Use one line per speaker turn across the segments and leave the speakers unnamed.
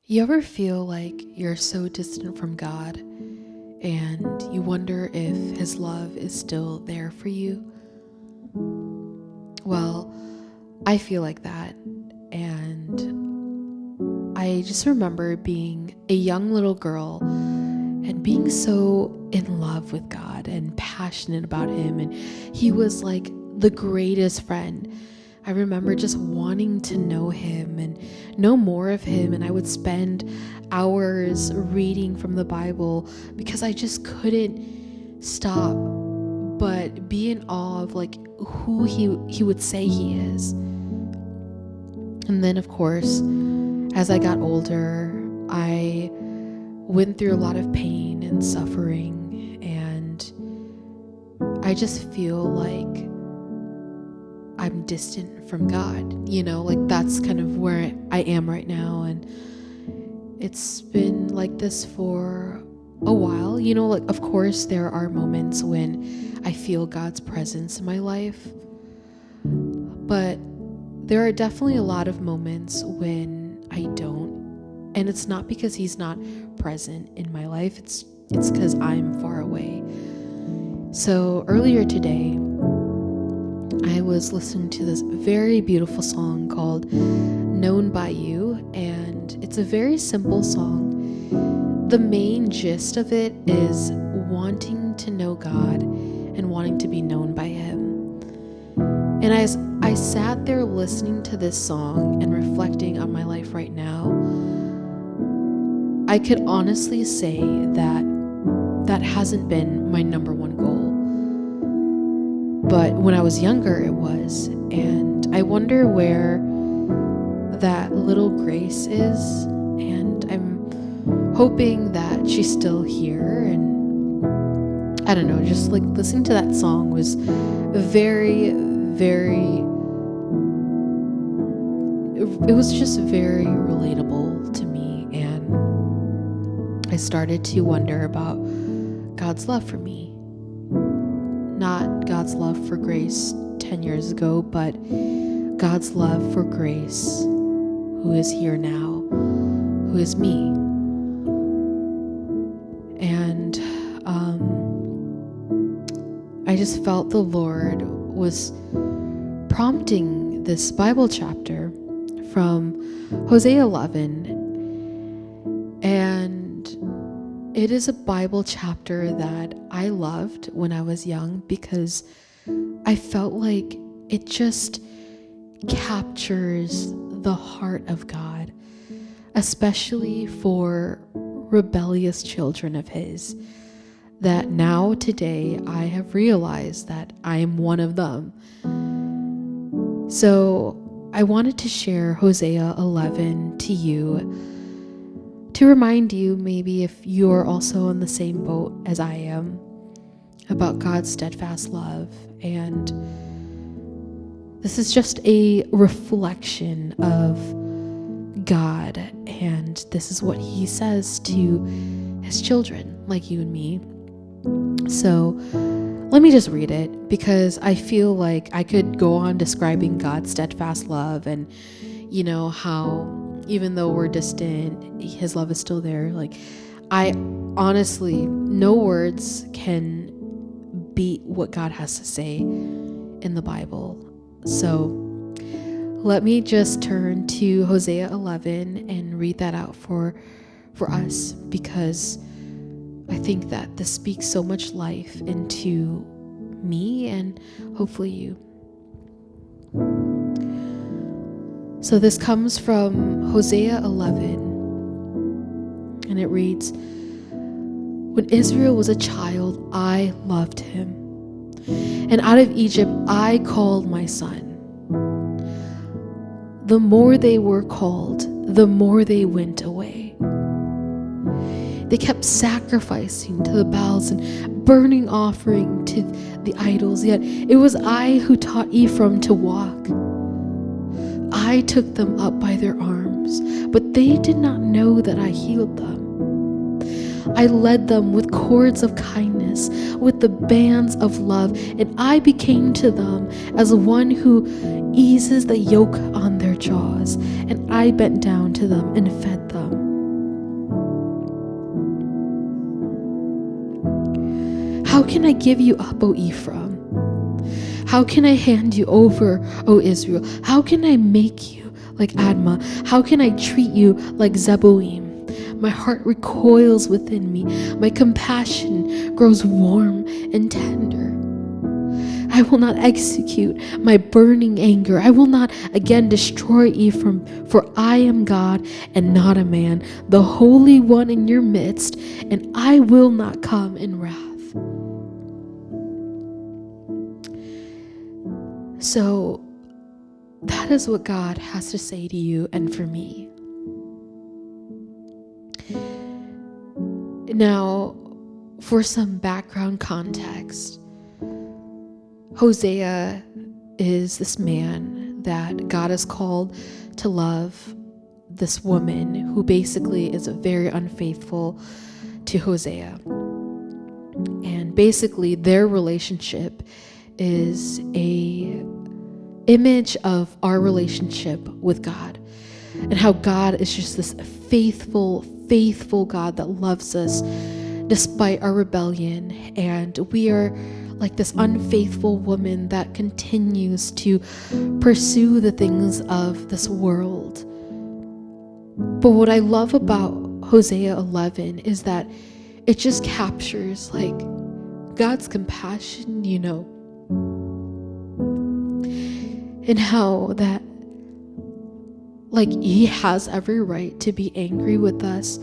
You ever feel like you're so distant from God and you wonder if His love is still there for you? Well, I feel like that, and I just remember being a young little girl and being so in love with God and passionate about Him, and He was like the greatest friend. I remember just wanting to know Him and know more of Him, and I would spend hours reading from the Bible because I just couldn't stop but be in awe of like who he would say He is. And then of course, as I got older, I went through a lot of pain and suffering, and I just feel like I'm distant from God, like that's kind of where I am right now. And it's been like this for a while, like of course there are moments when I feel God's presence in my life, but there are definitely a lot of moments when I don't. And it's not because He's not present in my life, it's because I'm far away. So earlier today, I was listening to this very beautiful song called Known by You, and it's a very simple song. The main gist of it is wanting to know God and wanting to be known by Him. And as I sat there listening to this song and reflecting on my life right now, I could honestly say that hasn't been my number one goal. But when I was younger, it was. And I wonder where that little Grace is. And I'm hoping that she's still here. And I don't know, just like listening to that song was very, very, it was just very relatable to me. And I started to wonder about God's love for me. Not God's love for Grace 10 years ago, but God's love for Grace, who is here now, who is me. And I just felt the Lord was prompting this Bible chapter from Hosea 11. And it is a Bible chapter that I loved when I was young because I felt like it just captures the heart of God, especially for rebellious children of His, that now today I have realized that I am one of them. So I wanted to share Hosea 11 to you, to remind you, maybe if you're also in the same boat as I am, about God's steadfast love. And this is just a reflection of God, and this is what He says to His children, like you and me. So let me just read it, because I feel like I could go on describing God's steadfast love and how even though we're distant, His love is still there. Like, I honestly, no words can beat what God has to say in the Bible. So let me just turn to Hosea 11 and read that out for us, because I think that this speaks so much life into me and hopefully you. So this comes from Hosea 11, and it reads, "When Israel was a child, I loved him, and out of Egypt I called my son. The more they were called, the more they went away. They kept sacrificing to the Baals and burning offering to the idols, yet it was I who taught Ephraim to walk. I took them up by their arms, but they did not know that I healed them. I led them with cords of kindness, with the bands of love, and I became to them as one who eases the yoke on their jaws, and I bent down to them and fed them. How can I give you up, O Ephraim? How can I hand you over, O Israel? How can I make you like Admah? How can I treat you like Zeboim? My heart recoils within me. My compassion grows warm and tender. I will not execute my burning anger. I will not again destroy Ephraim, for I am God and not a man, the Holy One in your midst, and I will not come in wrath. So that is what God has to say to you and for me. Now, for some background context, Hosea is this man that God has called to love this woman who basically is very unfaithful to Hosea. And basically their relationship is a image of our relationship with God, and how God is just this faithful God that loves us despite our rebellion, and we are like this unfaithful woman that continues to pursue the things of this world. But what I love about Hosea 11 is that it just captures like God's compassion, and how that like he has every right to be angry with us,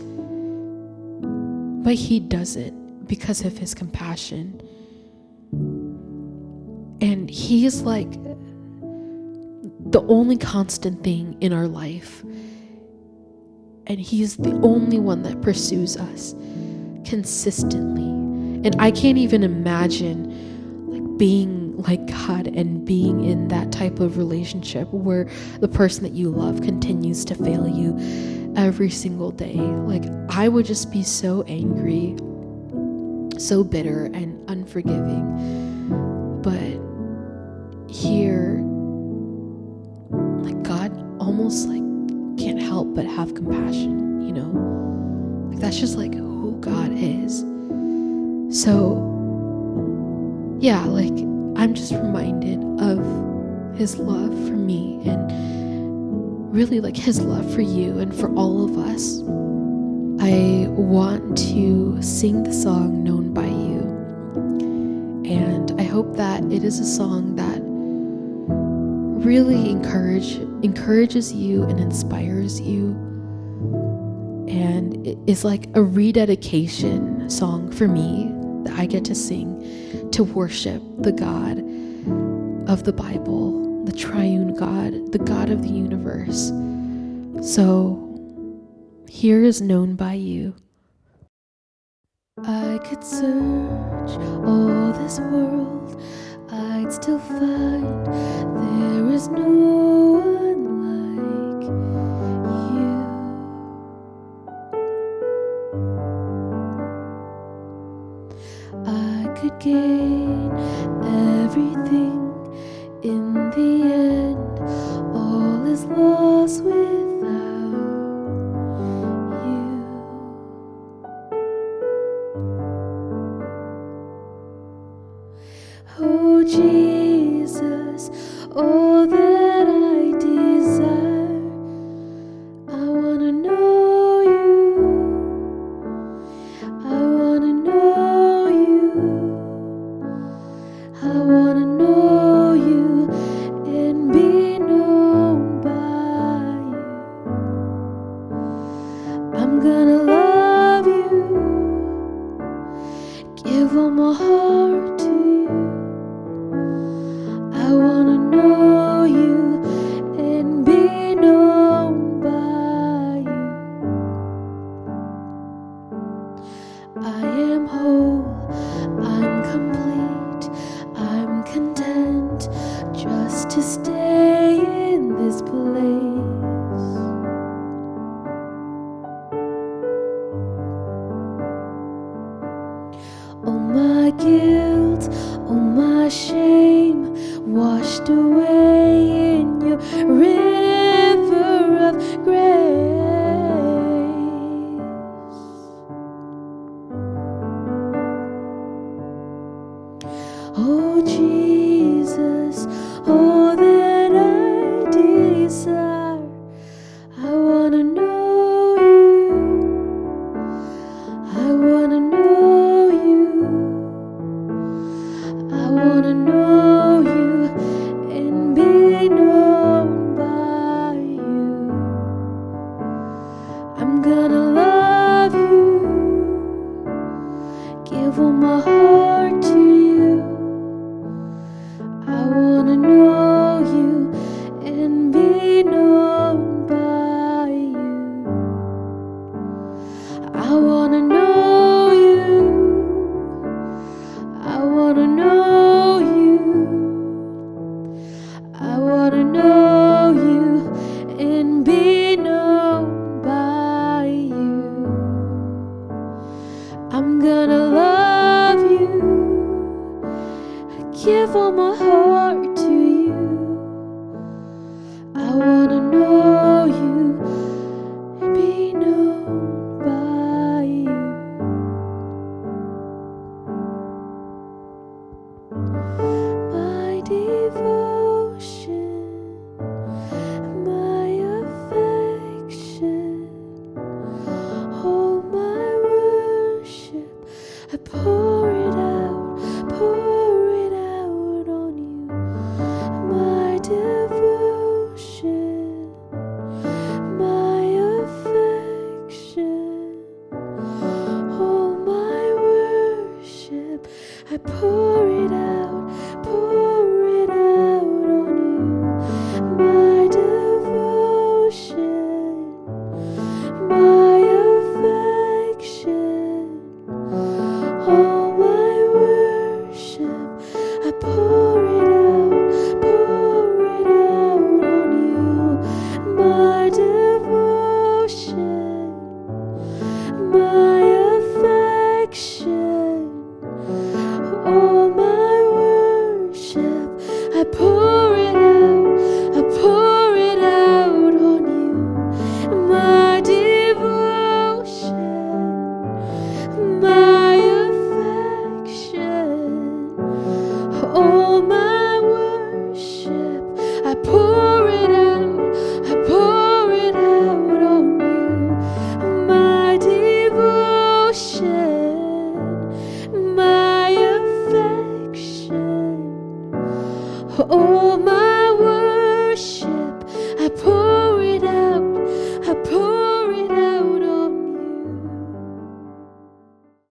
but he doesn't because of his compassion. And he is like the only constant thing in our life, and he's the only one that pursues us consistently. And I can't even imagine like being like God and being in that type of relationship where the person that you love continues to fail you every single day. Like I would just be so angry, so bitter and unforgiving. But here, like God almost like can't help but have compassion, like that's just like who God is. So yeah, like I'm just reminded of his love for me, and really like his love for you and for all of us. I want to sing the song Known by You, and I hope that it is a song that really encourages you and inspires you, and it is like a rededication song for me that I get to sing to worship the God of the Bible, the triune God, the God of the universe. So here is Known by You. I could search all this world, I'd still find there is no one like you. I could gain everything, in the end all is lost without you. Oh Jesus, all that I desire, I wanna know you, I wanna know you, I wanna know you and be known by you. I'm gonna love you, give all my heart to you. I wanna know you and be known by you. I am whole, I'm complete, I'm content just to stay in this place. All my guilt, all my shame, washed away in your river of grace. I wanna know you. I wanna know you. I wanna know you and be known by you. I'm gonna love you. Give all my heart.